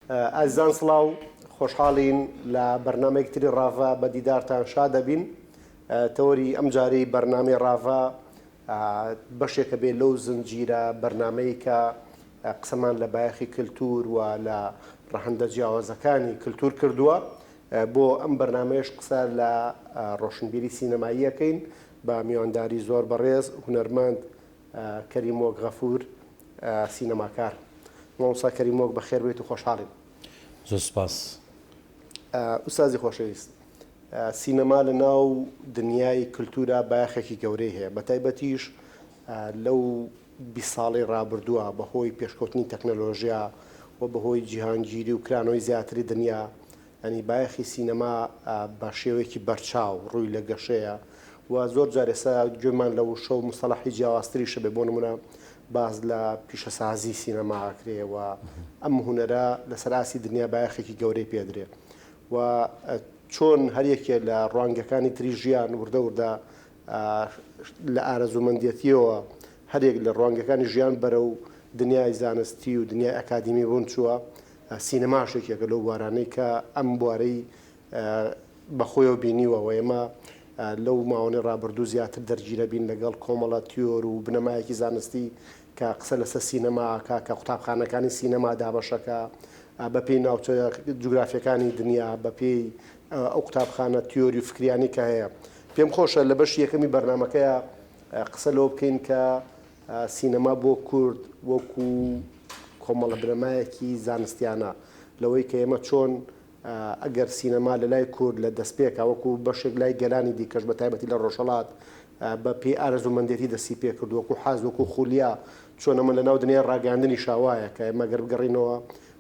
ئازیزان سڵاو خۆشحاڵین لە بەرنامەیەکتری ڕاڤا بە دیدارتان شاد دەبین. تەوەری ئەم جارەی بەرنامەی ڕاڤا بەشێکە بێت لەو زنجیرە بەرنامەی کە قسەمان لە بایەخی کللتور و لە ڕەهەندە جیاوازەکانی کللتور کردووە. بۆ ئەم بەرنمەیەش قسە لە ڕۆشنبیری سینەماییەکەین بە میوانداری زۆر بەڕێز هونەرمەند کەریمۆک غەفور سینەماکار. مامۆستا کەریمۆک بەخێر بێت و خۆشحاڵین. زۆر سپاس. ئوستازی خۆشەویست، سینەما لە ناو دنیای کللتورە بایەخێکی گەورەی هەیە، بە تایبەتیش لەو 20 ساڵی ڕابردووە بەهۆی پێشکەوتنی تەکنەلۆژیا و بەهۆی جیهانگیری و کرانەوەی زیاتری دنیا. ئەنی بایەخی سینەما بە شێوەیەکی بەرچاو ڕووی لە گەشەیە و زۆر جار ئێستا گوێمان لەو شەو مستەڵەحی جیاوازتریشە بێ. بۆ نمونە باز لە پیشەسازی سینەما ئاکرێەوە، ئەم هونەرە لەسەر ئاسی دنیا بایەخێکی گەورەی پێدرێ و چۆن هەرێکێ لە ڕوانگەکانی تری ژیان وردە وردە لە ئارەزومەندێتیەوە هەرێک لە ڕوانگەکانی ژیان بەرە و دنیای زانستی و دنیای ئەکادیمی بوون چووە. سینەماشێکێکە لەو بوارانەی کە ئەم بوارەی بەخۆیەوە بینیوە و ئێمە لەو ماوەی ڕابردوو زیاتر دەرگیرە بین لەگەڵ کۆمەڵە تیۆر و بنەمایەکی زانستی کە قسە لەسەر سینەماکە کە قوتابخانەکانی سینەما دابەشەکە بە پێی ناوچە جوگرافیەکانی دنیا، بە پێی ئەو قوتابخانە تیۆری و فکریانی کە هەیە. پێم خۆشە لە بەش یەکەمی بەرنمەکەیە قسە لەوە بکەین کە سینەما بۆ کورد وەکو کۆمەڵە بنەمایەکی زانستیانە، لەوەی کە ئێمە چۆن ئەگەر سینەما لە لای کورد لە دەستپێکە وەکو بەشێک لای گەلانی دیکەش بە تایبەتی لە ڕۆژهەڵات بە پێی ئارەزومەندێتی دەستی پێ کرد وەکو حاز وەکو خولیا، چۆن ئەمە لە ناو دنیای ڕاگەاندنی شاوایە کە ئێمە گەر بگەڕینەوە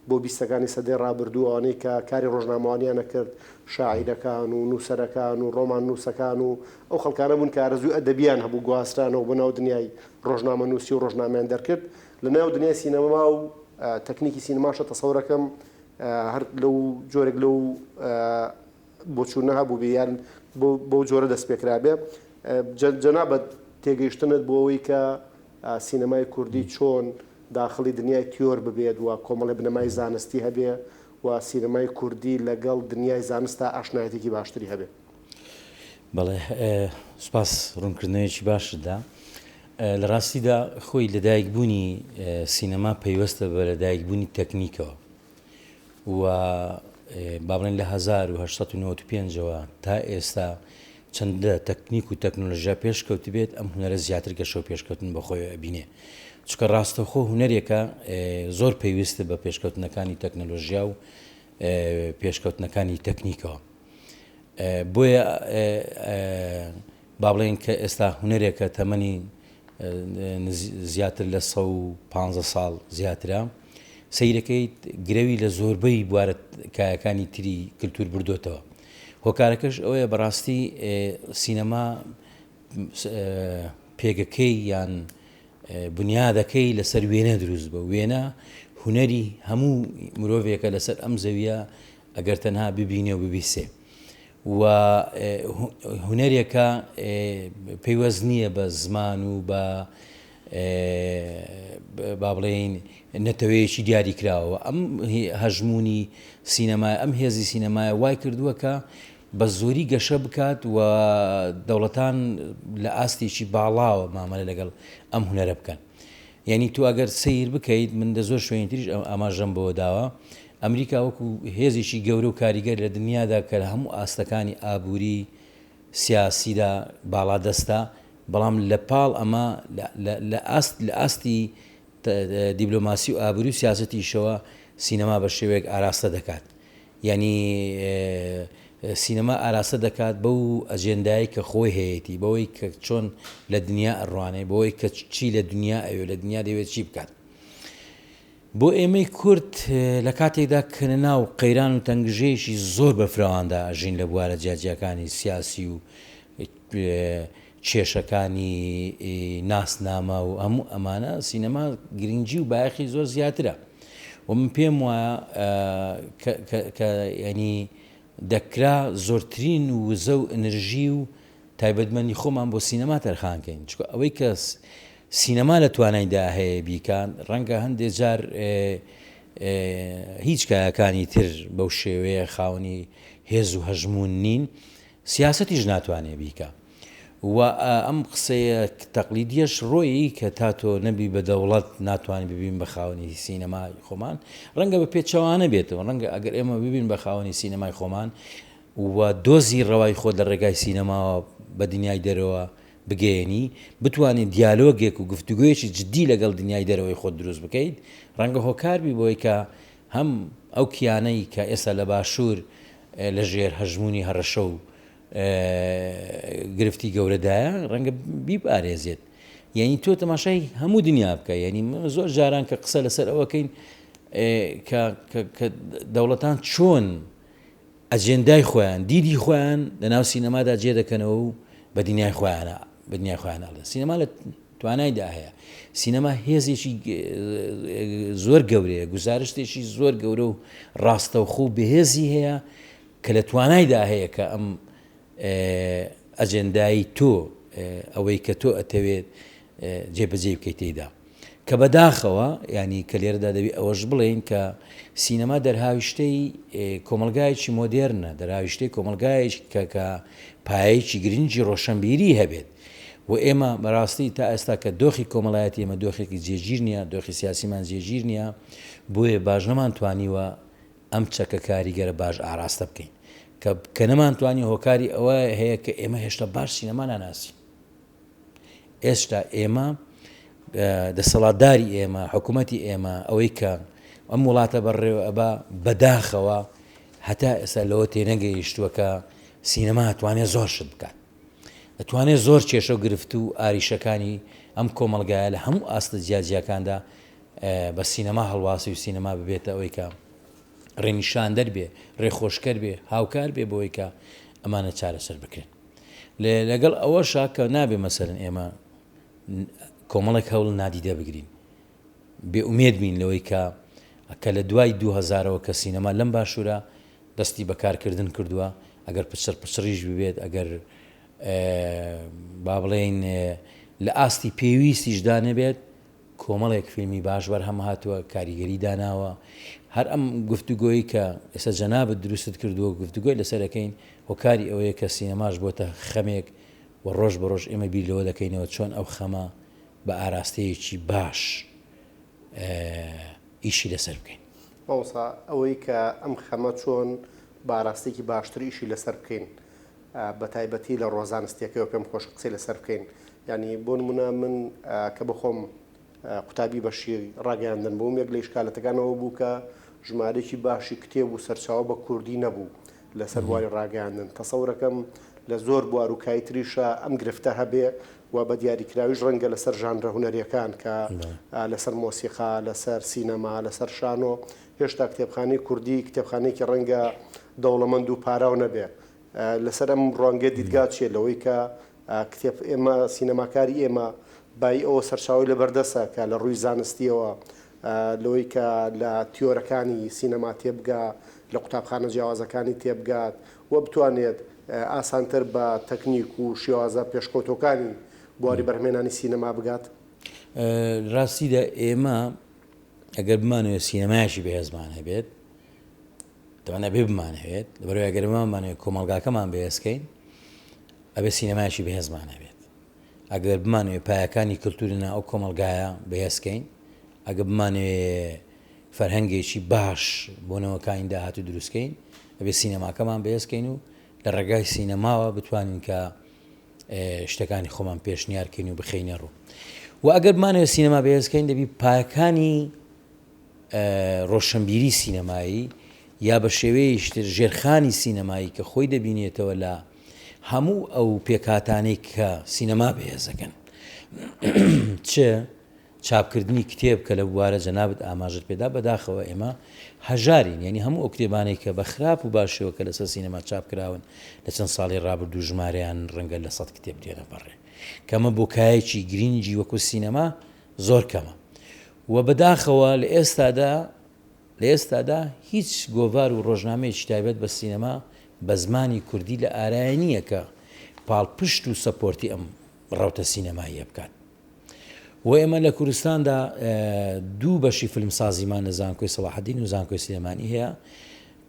بۆ 20ەکانی سەدەی ڕابردووانەی کە کاری ڕۆژنامەوانیانە کرد، شاعیرەکان و نووسەرەکان و ڕۆمان نووسەکان و ئەو خەڵکانە بوون کە ئارەزوی ئەدەبیان هەبوو گواسترانەوە بۆ ناو دنیای ڕۆژنامە نووسی و ڕۆژنامەیان دەرکرد. لە ناو دنیای سینەما و تەکنیکی سینەماشە تەسەورەکەم هەر لەو جۆرێک لەو بۆچوونە هەبوو بیان بۆ جۆرە دەست پێکرا بێ. جەنابەت تێگەیشتنت بۆ ئەوەی کە سینەمای کوردی چۆن داخلی دنیای تیۆر ببێت و کۆمەڵی بنەمای زانستی هەبێ و سینەمای کوردی لەگەڵ دنیای زانستە ئاشنایەتێکی باشتری هەبێ. بەڵێ سوپاس ڕوونکردنەوەیەکی باشدا. لە ڕاستیدا خۆی لەدایکبوونی سینەما پەیوەستە بە لەدایکبوونی تەکنیکەوە و با بڵێن لە 1995ەوە تا ئێستا چەندە تەکنیک و تەکنۆلۆژیا پێشکەوتی بێت ئەم هونەرە زیاتر گەشە و پێشکەوتن بەخۆی ئەبینێ، چونکە ڕاستەوخۆ هونەرێکە زۆر پێویستە بە پێشکەوتنەکانی تەکنەلۆژیا و پێشکەوتنەکانی تەکنیکەوە. بۆیە با بڵێن کە ئێستا هونەرێکە تەمەنی زیاتر لە 150 ساڵ زیاترە، سەیرەکەی گرەوی لە زۆربەی بوارە کایەکانی تری کللتور بردوتەوە. هۆکارەکەش ئەوەیە بەڕاستی سینەما پێگەکەی یان بنیادەکەی لەسەر وێنە دروست بە وێنە هونەری هەموو مرۆڤێکە لەسەر ئەم زەویە ئەگەر تەنها ببینێ و ببیسێ و هونەرێکە پەیوەست نییە بە زمان و بە با بڵێن نەتەوەیەکی دیاری کراوە. ئەم هەژمونی سینەمای ئەم هێزی سینەمایە وای کردووە کە بە زۆری گەشە بکات و دەوڵەتان لە ئاستێکی باڵاوە مامەلە لەگەڵ ئەم هونەرە بکەن. یعنی تو ئەگەر سیر بکەیت من دە زۆر شوێنتریش ئاماژەم بۆ داوە، ئەمریکا وەکو هێزێکی گەورە و کاریگەر لە دنیادا کە هەموو ئاستەکانی ئابووری سیاسیدا باڵا دەستە، بەڵام لە پاڵ ئەمە لە ئاستی دیبلۆماسی و ئابووری و سیاسەتیشەوە سینەما بە شێوەیەک ئاراستە دەکات. یعنی سینەما ئاراستە دەکات بەو ئەجێندایی کە خۆی هەیەی، بەوەی کە چۆن لە دنیا ئەڕوانێ، بەوەی کە چی لە دنیا ئەوێ لە دنیا دەوێت چی بکات. بۆ ئێمەی کورد لە کاتێکدا کە ناو قەیران و تەنگژەیەکی زۆر بەفراواندا ئەژین لە بوارە جیاجیەکانی سیاسی و کێشەکانی ناسنامە و هەموو ئەمانە سینەما گرنگجی و بایەخی زۆر زیاترە و من پێم وایە کە ینی دەکرا زۆرترین وزە و ئەنرژی و تایبەتمەندی خۆمان بۆ سینەما تەرخانکەین، چونکە ئەوەی کە سینەما لە توانایدا هەیە بیکان ڕەنگە هەندێک جار هیچ کایەکانی تر بەو شێوەیە خاوەنی هێز و هەژمون نین سیاسەتیش ناتوانێ بیکە و ئەم قسەیە تەقلیدیەش ڕۆیی کە تا تۆ نەبی بە دەوڵەت ناتوانین ببین بە خاوەنی سینەمای خۆمان ڕەنگە بە پێچەوانە بێتەوە ڕەنگە ئەگەر ئێمە ببین بە خاوەنی سینەمای خۆمان و دۆزی ڕەوای خۆ لە ڕێگای سینەماوە بە دنیای دەرەوە بگەێنی بتوانێت دیالۆگێک و گفتوگویەکی جدی لەگەڵ دنیای دەرەوەی خۆت دروست بکەیت ڕەنگە هۆکاربی بۆی کە هەم ئەو کیانەی کە ئێستا لە باشوور لە ژێر هەژمونی هەڕەشە و گرفتی گەورەدایە ڕەنگە بیپارێزێت یعنی تۆ تەماشای هەموو دنیا بکە یعنی زۆر جاران کە قسە لەسەر ئەوەکەین کە دەوڵەتان چۆن ئەجێندای خۆیان دیدی خۆیان لەناو سینەمادا جێ دەکەنەوە و بە دنیای خۆیان ئەڵێن سینەما لە توانایدا هەیە سینەما هێزێکی زۆر گەورەیە گزارشتێکی زۆر گەورە و ڕاستەوخۆ بەهێزی هەیە کە لە توانایدا هەیە کە ئەم ئەجێندایی تۆ ئەوەی کە تۆ ئەتەوێت جێبەجێ بکەیت تێیدا کە بەداخەوە ینی کە لێرەدا دەبێت ئەوەش بڵێن کە سینەما دەرهاویشتەی کۆمەلگایەکی مۆدێرنە دەرهاویشتەی کۆمەلگایەکی کە پایەیەکی گرنگی ڕۆشنبیری هەبێت و ئێمە بەڕاستی تا ئێستا کە دۆخی کۆمەڵایەتی ئێمە دۆخێکی جێگیر نییە دۆخی سیاسیمان جێگیر نییە بۆیە باش نەمانتوانیوە ئەم چەکە کاریگەرە باش ئاراستە بکەین کە نەمانتوانی هۆکاری ئەوە هەیە کە ئێمە هێشتا باش سینەما ناناسی ئێستا ئێمە دەسەڵاتداری ئێمە حکوومەتی ئێمە ئەوەی کە ئەم وڵاتە بەڕێوە ئەبا بەداخەوە هەتا ئێستا لەوە تێنەگەیشتووە کە سینەما ئەتوانێت زۆر شت بکات ئەتوانێت زۆر کێشە و گرفت و ئاریشەکانی ئەم کۆمەڵگایە لە هەموو ئاستە جیاجیەکاندا بە سینەما هەڵواسی و سینەما ببێتە ئەوەی کە ڕێنیشان دەربێ ڕێخۆشکەر بێ هاوکار بێ بۆی کە ئەمانە چارەسەر بکرێن لەگەڵ ئەوەشا کە نابێ مەسەرن ئێمە کۆمەڵێک هەوڵ نادیدە بگرین بێئومێد بین لەوەی کە لە دوای 2000ەوە کە سینەما لەم باشوورە دەستی بەکارکردن کردووە ئەگەر پچڕیش ببێت ئەگەر با بڵێن لە ئاستی پێویستیشدا نەبێت کۆمەڵێک فیلمی باش بەرهەم هاتووە کاریگەری داناوە هەر ئەم گفتوگۆیی کە ئێستا جەنابەت دروست کردووە گفتوگۆی لەسەرەکەین هۆکاری ئەوەیە کە سینەماش بۆتە خەمێک و ڕۆژ بە ڕۆژ ئێمە بیر لەوە دەکەینەوە چۆن ئەو خەمە بە ئاراستەیەکی باش ئیشی لەسەر بکەین ماوەسا ئەوەی کە ئەم خەمە چۆن بە ئاراستێکی باشتر ئیشی لەسەر بکەین بە تایبەتی لە ڕۆژانستیەکەیەوە پێم خۆش قسەی لەسەر بکەین ینی بۆ نمونە من کە بخۆم قوتابی بەشی ڕاگەاندن بووم یەک لە ئیشکالەتەکانەوە بوو کە ژمارەی باشی کتێب و سەرچاوە بە کوردی نەبوو لەسەر وای ڕاگەاندن تەسەورەکەم لە زۆر بوارکایی تریشە ئەم گرفتە هەبێ و بە دیاریکراویش ڕەنگە لەسەر ژانرە هونەریەکان کە لەسەر مۆسیقا لەسەر سینەما لەسەر شانۆ هێشتا کتێبخانەی کوردی کتێبخانەیەکی ڕەنگە دەوڵەمەند و پاراو نەبێ لەسەر ئەم ڕوانگە دیدگا چیە لەوەی کە کتێب ئێمە سینەماکاری ئێمە بای ئەوە سەرچاوی لەبەردەسە کە لە ڕووی زانستیەوە لەوەی کە لە تیۆرەکانی سینەما تێبگا لە قوتابخانە جیاوازەکانی تێبگات و بتوانێت ئاسانتر بە تەکنیک و شێوازە پێشکەوتەکانی بواری بەرهەمێنانی سینەما بگات ڕاستیدا ئێمە ئەگەر بمانەوێت سینەمایشی بەهێزمان هەبێت دەوانە بێ بمانەوێت لەبەرەوەی ئەگەر بمانەوێت کۆمەڵگاکەمان بەهێزکەین ئەبێ سینەمایشی بەهێزمان هەبێت ئەگەر بمانەوێت پایەکانی کللتورنا ئەو کۆمەلگایە بەهێزکەین ئەگە بمانەوێت فەرهەنگێکی باش بۆنەوەکانی داهاتوو دروستکەین ئەبێ سینەماکەمان بەهێزکەین و لە ڕێگای سینەماوە بتوانین کە شتەکانی خۆمان پێشنیارکەین و بخەینە ڕوو و ئەگەر بمانەوێت سینەما بەهێزکەین دەبی پایەکانی ڕۆشنبیری سینەمایی یا بە شێوەیەش تر ژێرخانی سینەمایی کە خۆی دەبینێتەوە لە هەموو ئەو پێکاتانەی کە سینەما بەهێزەکەن چه چاپکردنی کتێب کە لە بوارە جەنابەت ئاماژت پێدا بەداخەوە ئێمە هەژارین یعنی هەموو ئەو کتێبانەی کە بە خراپ و باشەوە کە لەسەر سینەما چاپکراون لە چەند ساڵی ڕابردوو ژمارەیان ڕەنگە لە 100 کتێب دێنە بەڕێ کەمە بۆکایەکی گرنگی وەکو سینەما زۆر کەمە و بەداخەوە لە ئێستادا هیچ گۆڤار و ڕۆژنامەیەکی تایبەت بە سینەما بە زمانی کوردی لە ئارایە نییە کە پاڵپشت و سەپۆرتی ئەم ڕەوتە سینەماییە بکات و ئێمە لە کوردستاندا دوو بەشی فیلمسازیمان لە زانکۆی سەلاحەدین و زانکۆی سلێمانی هەیە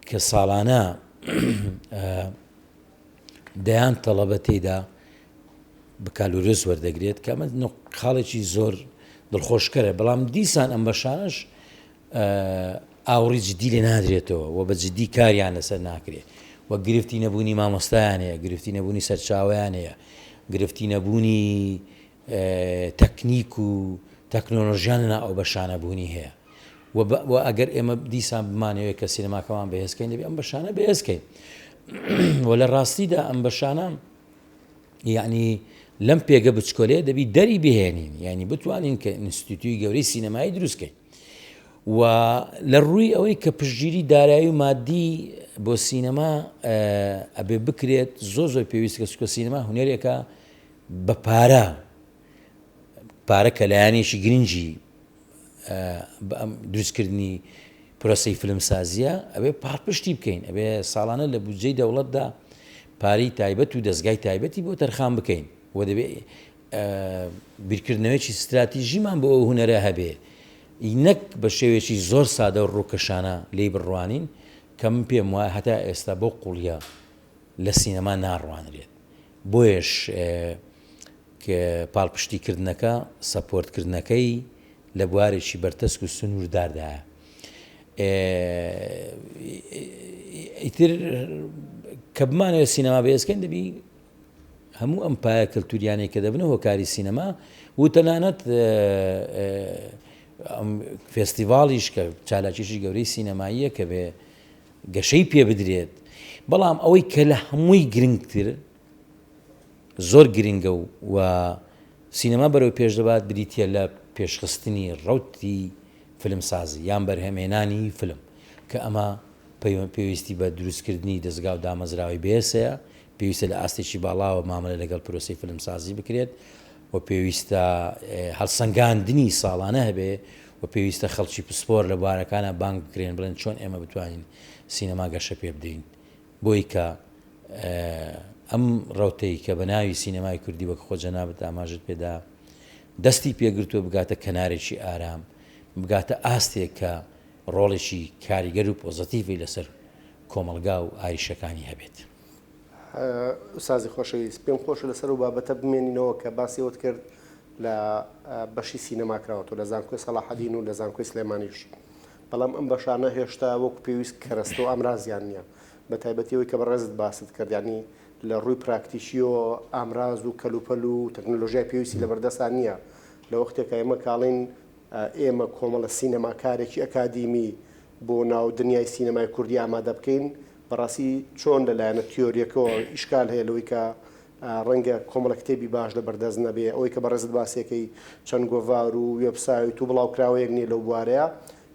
کە ساڵانە دەیان تەڵەبە تێیدا بکالورێز وەردەگرێت کە ئەمە خاڵێکی زۆر دڵخۆشکەرە، بەڵام دیسان ئەم بەشانش ئاوڕی جددی لێ نادرێتەوە و بە جددی کاریان لەسەر ناکرێت، وە گرفتی نەبوونی مامۆستایان هەیە، گرفتی نەبوونی سەرچاویان هەیە، گرفتی نەبوونی تەکنیک و تەکنۆلۆژیان لە ئەو بەشانە بوونی هەیە و ئەگەر ئێمە دیسان بمانەوەی کە سینەماکەمان بەهێزکەین دەبێت ئەم بەشانە بەهێزکەین و لە ڕاستیدا ئەم بەشانە یعنی لەم پێگە بچکۆلێ دەبی دەری بهێنین، یعنی بتوانین کە ئینستیتوی گەورەی سینەمایی دروستکەین و لە ڕووی ئەوەی کە پشتگیری دارایی و مادی بۆ سینەما ئەبێ بکرێت زۆر پێویستە چکە سینەما هونەرێکە بە پارە کە لایەنێکی گرنگی دروستکردنی پرۆسەی فیلمسازیە ئەبێ پاڵپشتی بکەین، ئەبێ ساڵانە لە بودجەی دەوڵەتدا پارەی تایبەت و دەستگای تایبەتی بۆ تەرخان بکەین و دەبێ بیرکردنەوەیکی استراتیژیمان بۆ ئەو هونەرە هەبێ، نەک بە شێوێکی زۆر سادە و ڕووکەشانە لێی بڕوانین کە من پێم وایە هەتا ئێستا بۆ قوڵیە لە سینەما ناڕوانرێت. بۆیش کە پاڵپشتیکردنەکە سەپۆرتکردنەکەی لە بوارێکی بەرتەسک و سنوورداردایە. ئیتر کە بمانەوە سینەما بەهێزکەین دەبی هەموو ئەم پایە کەلتوریانەی کە دەبنە هۆکاری سینەما و تەنانەت فێستیڤاڵیش کە چالاکیشی گەورەی سینەماییە کە بێ گەشەی پێ بدرێت، بەڵام ئەوەی کە لە هەمووی گرنگتر زۆر گرنگە و سینەما بەرەو پێش دەبات بریتە لە پێشخستنی ڕەوتی فیلمسازی یان بەرهەمێنانی فیلم کە ئەمە پێویستی بە دروستکردنی دەستگا و دامەزراوی بێسەیە، پێویستە لە ئاستێکی باڵاوە مامەلە لەگەڵ پرۆسەی فیلمسازی بکرێت و پێویستە هەڵسەنگاندنی ساڵانە هەبێ و پێویستە خەڵکی پسپۆر لە بوارەکانە بانگ بکرێن بڵێن چۆن ئێمە بتوانین سینەما گەشە پێ بدەین، بۆی کە ئەم ڕەوتەی کە بە ناوی سینەمای کوردی وەک خۆ جەنابەت ئاماژت پێدا دەستی پێگرتووە بگاتە کەنارێکی ئارام، بگاتە ئاستێک کە ڕۆڵێکی کاریگەر و پۆزتیڤی لەسەر کۆمەلگا و ئاریشەکانی هەبێت. سازی خۆشەویست پێم خۆشە لەسەر و بابەتە بمێنینەوە کە باسیەوەت کرد لە بەشی سینەماکراوەوە لە زانکۆی سەلاحەدین و لە زانکۆی سلێمانیش، بەڵام ئەم بەشانە هێشتا وەکو پێویست کەرەستە و ئامرازیان نییە، بە تایبەتیەوەی کە بەڕێزت باست کرد، ینی لە ڕووی پراکتیشیەوە ئامراز و کەلوپەل و تەکنۆلۆژیای پێویستی لە بەردەستان نییە. لە وەختێکە ئێمە کاڵین ئێمە کۆمەڵە سینەماکارێکی ئەکادیمی بۆ ناو دنیای سینەمای کوردی ئامادە بکەین، بەڕاستی چۆن لەلایەنە تیۆریەکەەوە ئیشکال هەیە لەوەی کە ڕەنگە کۆمەڵە کتێبی باش لە بەردەست نەبێ، ئەوەی کە بەڕێزت باسیەکەی چەند گۆڤار و وێبسایت و بڵاوکراوەیەک نیە لەو بوارەیە،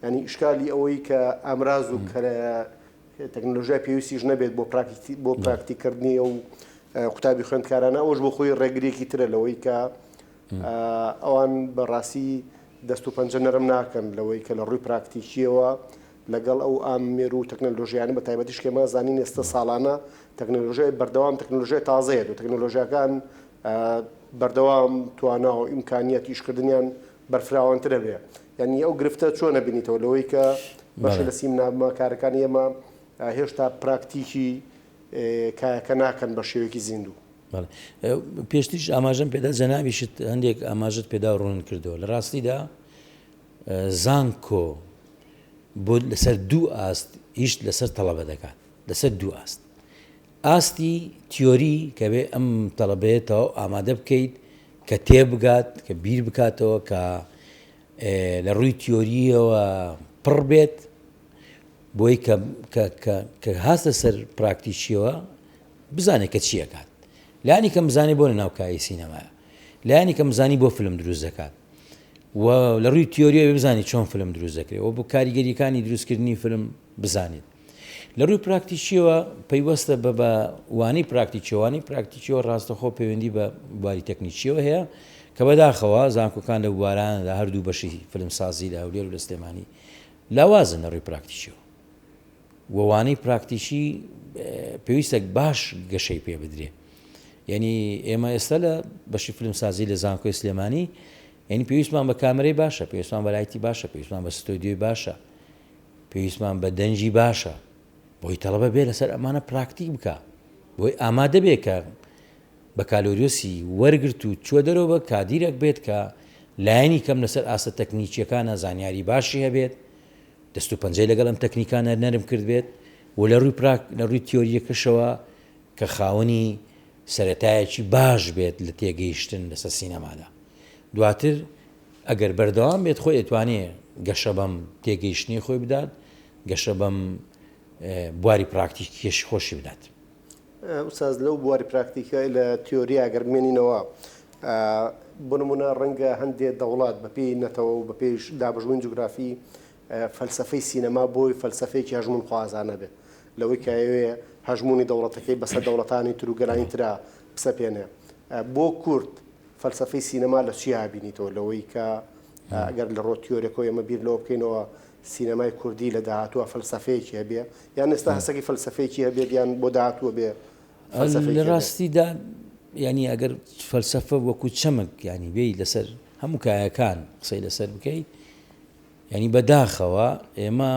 ینی ئیشکالی ئەوەی کە ئامراز و تەکنۆلۆژیای پێویستیش نەبێت بۆ پراکتیکردنی ئەو قوتابی خوێندکارانە، ئەوش بۆ خۆی ڕێگریەکی ترە لەوەی کە ئەوان بەڕاستی دەست و پەنجە نەرم ناکەن لەوەی کە لە ڕووی پراکتیکیەوە لەگەڵ ئەو ئامێر و تەکنۆلۆژیانە بە تایبەتیش کێمە زانین ئێستا ساڵانە تەکنۆلۆژیای بەردەوام تەکنۆلۆژیای تازەیە و تەکنۆلۆژیاکان بەردەوام توانا و ئیمکانیەتی ئیشکردنیان بەرفراوانترە بێ، یعنی ئەو گرفتە چۆنە بینیتەوە لەوەی کە بەشە لە سینەماکارەکانی ئێمە هێشتا پراکتیکی کایەکە ناکەن بە شێوەیەکی زیندوو. پێشتیش ئاماژەم پێدا جەنابیشت هەندێک ئاماژت پێدا ڕوون کردەوە، لە ڕاستیدا زانکۆ بۆ لەسەر دوو ئاست هیچ لەسەر تەڵەبە دەکات، لەسەر دوو ئاست، ئاستی تیۆری کە بێ ئەم تەڵەبێتەوە ئامادە بکەیت کە تێبگات کە بیر بکاتەوە کە لە ڕووی تیۆریەوە پڕ بێت بۆی کە هاستە سەر پراکتیشیەوە بزانێت کە چیەکات، لایانی کە بزانێ بۆ لە ناوکایی سینەمایە، لایانی کە بزانی بۆ فیلم دروست دەکات و لە ڕووی تیۆریە بزانی چۆن فیلم دروست دەکرێت و بۆ کاریگەریەکانی دروستکردنی فیلم بزانێت. لە ڕووی پراکتیشیەوە پەیوەستە بە وانەی پراکتیکیەوە ڕاستەخۆ پەیوەندی بە بواری تەکنیکیەوە هەیە کە بەداخەوە زانکۆکان لە بوارانە لە هەردوو بەشی فیلمسازی لە هەولێر و لە سلێمانی لاوازن لە ڕووی پراکتیکیەوە، وانەی پراکتیشی پێویستە باش گەشەی پێ بدرێ. یعنی ئێمە ئێستا لە بەشی فیلمسازی لە زانکۆی سلێمانی یعنی پێویستمان بە کامەرەی باشە، پێویستمان بە لایتی باشە، پێویستمان بە ستۆدیۆی باشە، پێویستمان بە دەنجی باشە، بۆی تەڵەبە بێ لەسەر ئەمانە پراکتیک بکە، بۆی ئامادە بێ کە بەکالۆریۆسی وەرگرت و چوە دەرەوە بە کادیرێک بێت کە لایەنی کەم لەسەر ئاسە تەکنیکیەکانە زانیاری باشی هەبێت، دەست و پەنجەی لەگەڵ ئەم تەکنیکانە نەرم کرد بێت و لە ڕووی تیۆریەکەشەوە کە خاوەنی سەرەتایەکی باش بێت لە تێگەیشتن لەسەر سینەمادا. دواتر ئەگەر بەردەوام بێت خۆی ئەتوانێ گەشە بەم تێگەیشتنی خۆی بدات، گەشە بەم بواری پراکتیکیەش خۆشی بدات. ئوستاز لەو بواری پراکتیکە لە تیۆری ئەگەر بمێنینەوە بۆ نمونە ڕەنگە هەندێک دەوڵات بەپێی نەتەوە و بەپێی دابەژبووین جوگرافی فەلسەفەی سینەما بۆی فەلسەفەیەکی هەژمون خوازانە بێت، لەوەی کەوێ هەژمونی دەوڵەتەکەی بەسەر دەوڵەتانی تر و گەلانی ترا بسەپێنێ. بۆ کورد فەلسەفەی سینەما لە چی هابینیتەوە؟ لەوەی کە ئەگەر لە ڕۆ تیۆریەکەی ئەمە بیر لەوە بکەینەوە سینەمای کوردی لە داهاتووە فەلسەفەیەکی هەبێ، یان ئێستا هەسەکی فەلسەفەیەکی هەبێت یان بۆ داهاتووە بێ؟ لە ڕاستیدا ینی ئەگەر فەلسەفە وەکو چەمک ینی بێی لەسەر هەموو کایەکان قسەی لەسەر بکەیت، ینی بەداخەوە ئێمە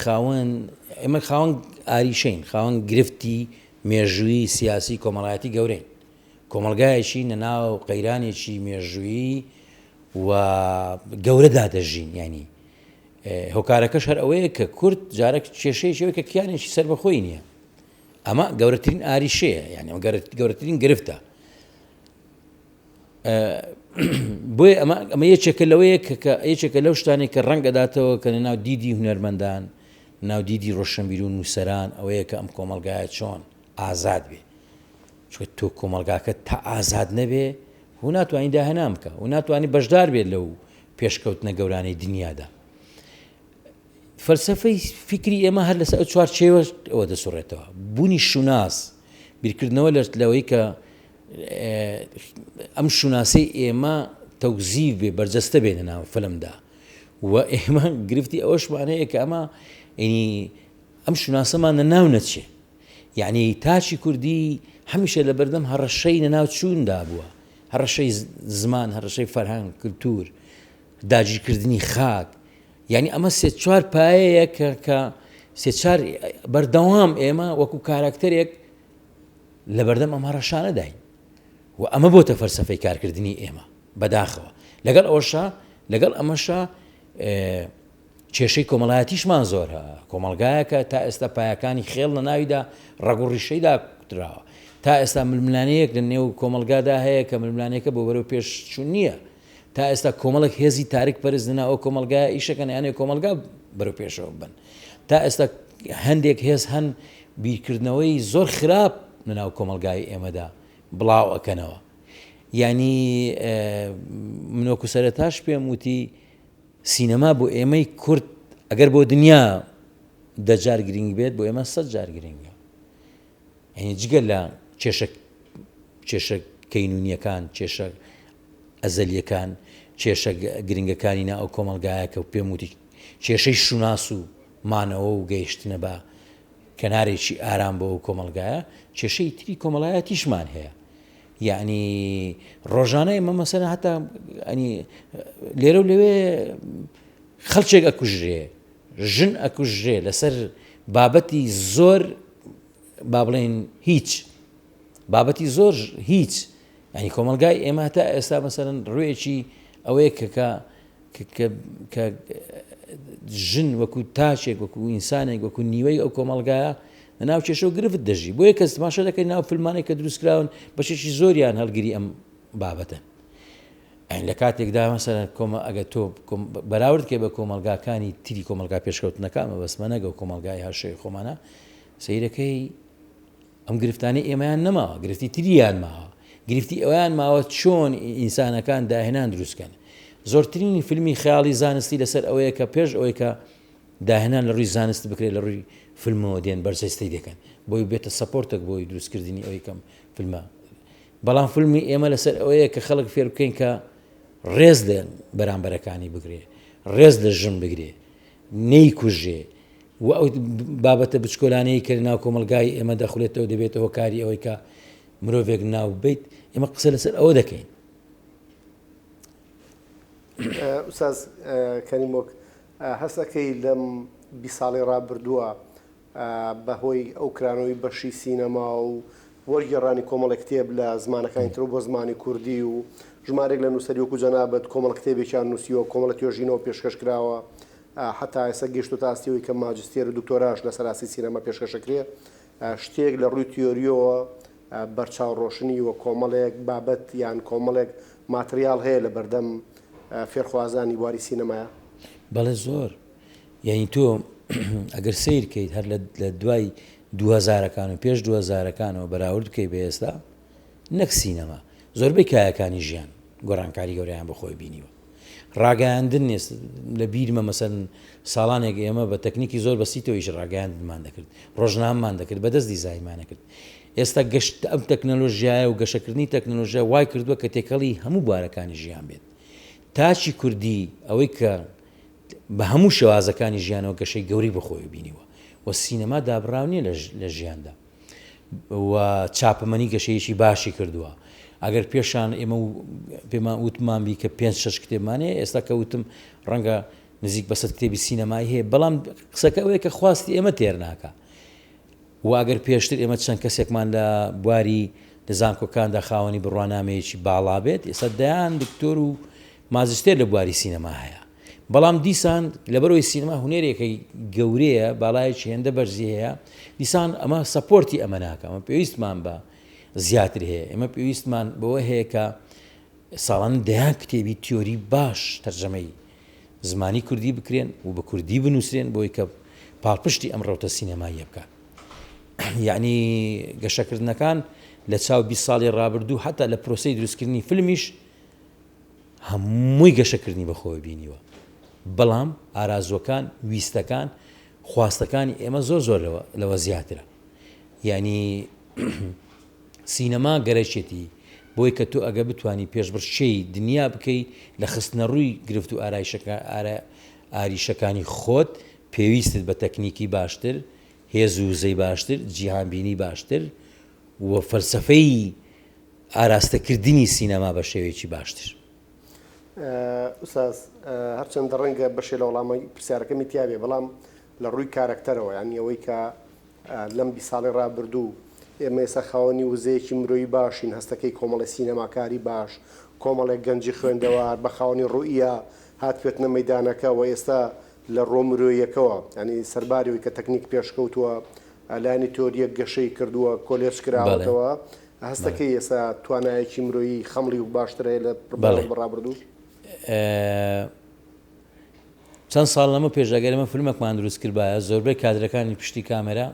خاوەن ئاریشەین، خاوەن گرفتی مێژووی سیاسی کۆمەڵایەتی گەورەین، کۆمەلگایەکی نەناو قەیرانێکی مێژووی و گەورەدا دەژین. ینی هۆکارەکەش هەر ئەوەیە کە کورد جارێک کێشەیەکی کە کیانێکی سەر بەخۆی نییە، ئەمە گەورەترین ئاریشەیە، یعنی گەورەترین گرفتە. بۆیە ئەمە یەکێکە لەوەیە کە یەکێکە لەو شتانێک کە ڕەنگەداتەوە کە ناو دیدی هونەرمەندان، ناو دیدی ڕۆشنبیر و نووسەران ئەوەیە کە ئەم کۆمەلگایە چۆن ئازاد بێ، چکە تۆ کۆمەلگاکە تا ئازاد نەبێ هو ناتوانانی داهێنان بکە و ناتوانانی بەشدار بێت لەو پێشکەوتنە گەورانەی دنیادا. فەلسەفەی فکری ئێمە هەر لەسەر ئەو چوارچێوە ئەوە دەسوڕێتەوە. بوونی شوناس، بیرکردنەوە لەوەی کە ئەم شوناسی ئێمە تەوزیف بێ، بەرجەستە بێنە ناو فلمدا، و ئێمە گرفتی ئەوەشمانەیە کە ئەمە ینی ئەم شوناسەمان نەناو نەچێ. یعنی تاچی کوردی هەمیشە لە بەردەم هەڕەشەی نەناو چووندا بووە، هەڕەشەی زمان، هەڕەشەی فەرهەنگ، کلتور، داگیرکردنی خاک. یعنی ئەمە سێ چوار پایەیە کە سێ چوار بەردەوام ئێمە وەکو کاراکتەرێک لە بەردەم ئەم هەڕەشانە داین و ئەمە بۆتە فەلسەفەی کارکردنی ئێمە بەداخەوە. لەگەڵ ئەمەشە کێشەی کۆمەڵایەتیشمان زۆر هەیە. کۆمەلگایەکە تا ئێستا پایەکانی خێڵ لە ناویدا ڕەگ و ڕیشەیدا کوتراوە، تا ئێستا ململانەیەک لە نێو کۆمەلگادا هەیە کە ململانەیەکە بۆ بەرەو پێشچوون نییە، تا ئێستا کۆمەڵک هێزی تارک پەرست لەناو ئەو کۆمەلگایە ئیشەکەن یانێ کۆمەلگا بەرەو پێشەوە بن، تا ئێستا هەندێک هێز هەن بیرکردنەوەی زۆر خراپ لەناو کۆمەلگای ئێمەدا بڵاو ئەکەنەوە. یعنی من وەکو سەرەتاش پێم وتی سینەما بۆ ئێمەی کورد ئەگەر بۆ دنیا 10 جار گرنگ بێت بۆ ئێمە 100 جار گرنگە. یعنی جگە لە کێشە کەینونیەکان، کێشە ئەزەلیەکان، کێشە گرنگەکانی نا ئەو کۆمەلگایەکە و پێم وتی کێشەی شوناس و مانەوە و گەیشتنە بە کەنارێکی ئارام بۆ ئەو کۆمەلگایە، کێشەی تری کۆمەڵایەتیشمان هەیە. یعنی ڕۆژانەی ئێمە مەسەلەن هەتا لێرە و لەوێ خەڵکێک ئەکوژرێ، ژن ئەکوژرێ لەسەر بابەتی زۆر با بڵێن هیچ، بابەتی زۆر هیچ. ینی کۆمەلگای ئێمە تا ئێستا مەسەلەن ڕوێکی ئەوەیە کە ژن وەکو تاچێک، وەکو ئینسانێک، وەکو نیوەی ئەو کۆمەلگایە لەناو کێشە و گرفت دەژی. بۆیە کەس تەماشا دەکەی ناو فیلمانێک کە دروستکراون بەشێکی زۆریان هەڵگیری ئەم بابەتن. لە کاتێکدا مەسەلەن ئەگەر تۆ بەراورد کێ بە کۆمەلگاکانی تری کۆمەلگا پێشکەوتنەکانمە بەسمە نەگە و کۆمەلگای هەرشەی خۆمانە سەیرەکەی ئەم گرفتانەی ئێمەیان نەماوە، گرفتی تریان ماوە، گرفتی ئەویان ماوە چۆن ئینسانەکان داهێنان دروستکەن. زۆرترینی فیلمی خەیاڵی زانستی لەسەر ئەوەیە کە پێش ئەوەی کە داهێنان لە ڕووی زانست بکرێت لە ڕووی فیلمەوە دێن بەرزەستی دەکەن بۆی بێتە سەپۆرتێک بۆی دروستکردنی ئەوەی کەم فیلمە. بەڵام فیلمی ئێمە لەسەر ئەوەیە کە خەڵک فێر بکەین کە ڕێز لە بەرامبەرەکانی بگرێ، ڕێز لە ژن بگرێ، نەیکوژێ و ئەو بابەتە بچکۆلانەیە کە ناو کۆمەلگای ئێمە دەخولێتەوە دەبێتە هۆکاری ئەوەی کە مرۆڤێک ناو بیت. ئێمە قسە لەسەر ئەوە دەکەین. ئوستاز کەریمۆک هەستەکەی لەم 20 ساڵی ڕابردووە بەهۆی ئەو کرانەوەی بەشی سینەما و وەرگێڕانی کۆمەڵی کتێب لە زمانەکانی تر بۆ زمانی کوردی و ژمارێک لە نووسەری وەکو جەنابەت کۆمەڵ کتێبێکیان نووسیوە کۆمەڵە توێژینەوە پێشکەش کراوە حتا ئێستا گەشت و تاستیەوەی کە ماجستێر و دکتۆراش لە سەراسی سینەما پێشکەشەکرێ شتێک لە ڕووی تیۆریەوە بەرچاوڕۆشنی وە کۆمەڵێک بابەت یان کۆمەڵێک ماتریال هەیە لە بەردەم فێرخوازانی بواری سینەمایە. بەڵێ زۆر یعنی تۆ ئەگەر سیرکەیت هەر لە دوای 2000ەکان و پێش 2000ەکانەوە بەراورد بکەی بە ئێستا نەک سینەما زۆربەی کایەکانی ژیان گۆڕانکاری گەورەیان بەخۆی بینیوە ڕاگەیاندن نیست لە بیرمە مەسەن ساڵانێک ئێمە بە تەکنیکی زۆر بەسیتەوەیش ڕاگەیاندمان دەکرد ڕۆژنامەمان دەکرد بەدەست دیزاینمانە کرد ئێستا گەشت ئەم تەکنەلۆژیایە و گەشەکردنی تەکنەلۆژیا وای کردووە کە تێکەڵی هەموو بوارەکانی ژیان بێت تاچی کوردی ئەوەی کە بە هەموو شێوازەکانی ژیانەوە گەشەی گەوری بەخۆی بینیوە و سینەما دابراو نیە لە ژیاندا و چاپەمەنی گەشەیەکی باشی کردووە ئەگەر پێشان ئێمە پێمان وتمان بی کە 5-6 کتێبمانەیە ئێستا کە وتم ڕەنگە نزیک بە 100 کتێبی سینەمایی هەیە بەڵام قسەکە ئەوەیە کە خواستی ئێمە تێر ناکە و ئەگەر پێشتر ئێمە چەند کەسێکمان لە بواری لە زانکۆکاندا خاوەنی بڕوانامەیەکی باڵا بێت ئێستا دەیان دکتۆر و مازستێر لە بواری سینەما هەیە بەڵام دیسان لەبەرەوەی سینەما هونێرێکی گەورەیە باڵایەکی هێندە بەرزی هەیە دیسان ئەمە سەپۆرتی ئەمە ناکە ئەمە پێویستمان بە زیاتر هەیە ئێمە پێویستمان بەوە هەیە کە ساڵان دەیان کتێبی تیۆری باش تەرجەمەی زمانی کوردی بکرێن و بە کوردی بنووسێن بۆی کە پاڵپشتی ئەم ڕەوتە سینەماییە بکات یعنی گەشەکردنەکان لە چاو 20 ساڵی ڕابردوو حتا لە پرۆسەی دروستکردنی فیلمیش هەمووی گەشەکردنی بەخۆی بینیوە بەڵام ئارازوەکان ویستەکان خواستەکانی ئێمە زۆر لەوە زیاترە یعنی سینەما گەرەشێتی بۆی کە تۆ ئەگە بتانی پێشبڕشەی دنیا بکەی لە خستنە ڕووی گرفت و ئاریشەکانی خۆت پێویستت بە تەکنیکی باشتر هێز و وزەی باشتر جیهانبینی باشتر و فەلسەفەی ئاراستەکردنی سینەما بە شێوەیەکی باشتر. ئوستاز هەرچەندە ڕەنگە بەشێ لە وەڵامی پرسیارەکەمی تیاابێ بەڵام لە ڕووی کارکتەرەوە یانی ئەوەی کە لەم 20 ساڵی ڕابردوو ئێمە ئێستا خاوەنی وزەیەکی مرۆیی باشین هەستەکەی کۆمەڵی سینەماکاری باش کۆمەڵێک گەنجی خوێندەوار بە خاوەنی ڕوئیە هاتوێتنە مەیدانەکە و ئێستا لە ڕۆ مرۆیەکەوە ینی سەرباریەوەی کە تەکنیک پێشکەوتووە لایانی تۆریەک گەشەی کردووە کۆلێج کراوەتەوە هەستەکەی ئێستا توانایەکی مرۆیی خەمڵی و باشترە لە ڕابردوو چەند ساڵ لەمە پێشەگەرمە فیلمێکمان دروست کرد بایە زۆربەی کادرەکانی پشتی کامێرا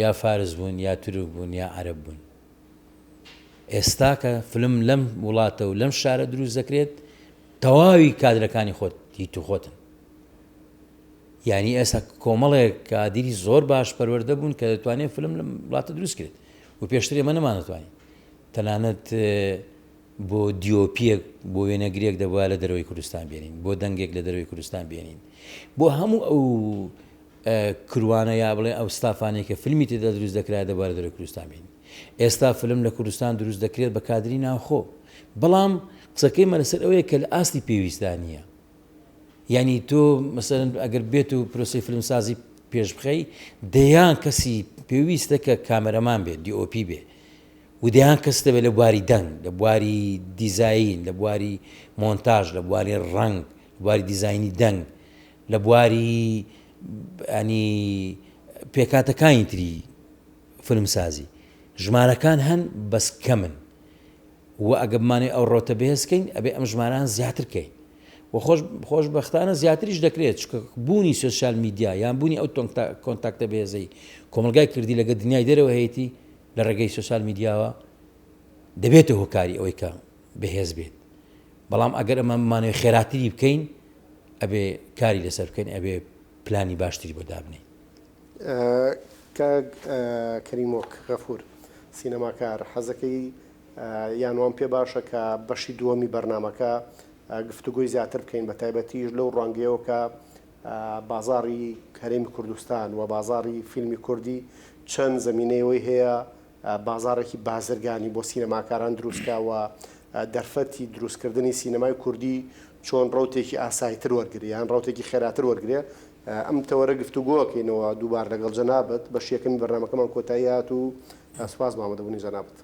یا فارس بوون یا تورک بوون یا عەرەب بوون ئێستا کە فیلم لەم وڵاتە و لەم شارە دروست دەکرێت تەواوی کادرەکانی خۆت هیت و خۆتن یعنی ئێستا کۆمەڵێک کادری زۆر باش پەروەردە بوون کە دەتوانێت فیلم لەم وڵاتە دروست کرێت و پێشتر ئێمە نەمانەتوانین تەنانەت بۆ دیۆپیەک بۆ وێنەگرێک دەبووە لە دەرەوەی کوردستان بێنین بۆ دەنگێک لە دەرەوەی کوردستان بێنین بۆ هەموو ئەو کروانە یا بڵێ ئەو ستافانێک کە فیلمی تێدا دروست دەکرا دەبووە لە دەرەوەی کوردستان بێنین ئێستا فیلم لە کوردستان دروست دەکرێت بە کادری ناوخۆ بەڵام قسەکەیمە لەسەر ئەوەیە کە لە ئاستی پێویستانیە یعنی تۆ مەسەرەن ئەگەر بێت و پرۆسی فیلمسازی پێش بخەی دەیان کەسی پێویستە کە کامەرەمان بێت دیۆپی بێ و دەیان کەس دەبێت لە بواری دەنگ لە بواری دیزاین لە بواری مۆنتاژ لە بواری ڕنگ لە بواری دیزاینی دەنگ لە بواری ینی پێکاتەکانی تری فیلمسازی ژمارەکان هەن بەس کەمن و ئەگە بمانێ ئەو ڕۆتە بەهێزکەین ئەبێ ئەم ژماران زیاترکەین و خۆشبەختانە زیاتریش دەکرێت چکە بوونی سۆسیال میدیا یان بوونی ئەو کۆنتاکتە بەهێزەی کۆمەلگای کردی لەگە دنیای دەرەوە هەیەی لە ڕێگەی سۆسیال میدیاوە دەبێتە هۆکاری ئەوەی کە بەهێز بێت بەڵام ئەگەر ئەمە بمانێ خێراتری بکەین ئەبێ کاری لەسەر بکەین ئەبێ پلانی باشتری بۆ دابنین. کەریمۆک غەفور سینەماکار حەزەکەی یانوان پێ باشە کە بەشی دووەمی بەرنامەکە گفتوگوی زیاتر بکەین بە تایبەتیش لەو ڕانگەیەوە کە بازاری هەرێمی کوردستان و بازاری فیلمی کوردی چەند زمینەیەوەی هەیە بازارێکی بازرگانی بۆ سینەماکاران دروستکەوە دەرفەتی دروستکردنی سینەمای کوردی چۆن ڕوتێکی ئاسایتر وەرگری یان ڕوتێکی خێراتر وەرگێ ئەم تەوەرە گفتوگۆکەینەوە دووبار لەگەڵ جەنابەت بە شیەکەمی بەرنامەکەمان کۆتاییات و سوپاس مامەدەبوونی جەنابەت.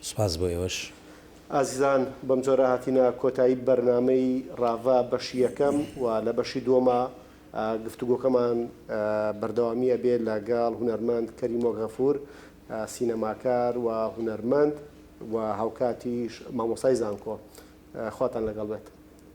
سوپاس بۆ ئێوەش. ئازیزان بەم جۆرە هاتینە کۆتایی بەرنامەی ڕاڤا بەشی یەکەم و لە بەشی دووەمە گفتوگۆکەمان بەردەوامیە بێت لەگەڵ هونەرمەند کەریم غەفور سینەماکار و هونەرمەند و هاوکاتیش مامۆستای زانکۆ. خواتان لەگەڵ بێت.